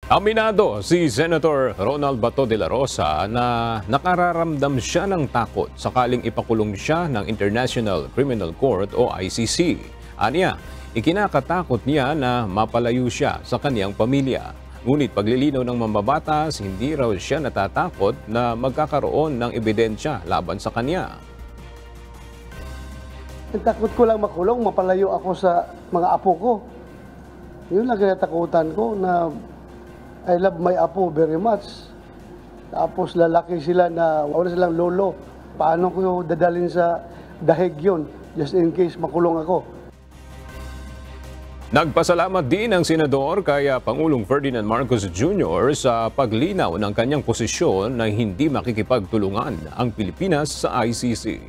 Aminado si Senator Ronald Bato de la Rosa na nakararamdam siya ng takot sakaling ipakulong siya ng International Criminal Court o ICC. Aniya, ikinakatakot niya na mapalayo siya sa kaniyang pamilya. Ngunit paglilinaw ng mambabatas, hindi raw siya natatakot na magkakaroon ng ebidensya laban sa kaniya. Takot ko lang makulong, mapalayo ako sa mga apo ko. Yun lang kinatakutan ko na I love my apo very much. Tapos lalaki sila na wala silang lolo. Paano ko dadalhin sa dahig yun just in case makulong ako? Nagpasalamat din ang senador kay Pangulong Ferdinand Marcos Jr. sa paglinaw ng kanyang posisyon na hindi makikipagtulungan ang Pilipinas sa ICC.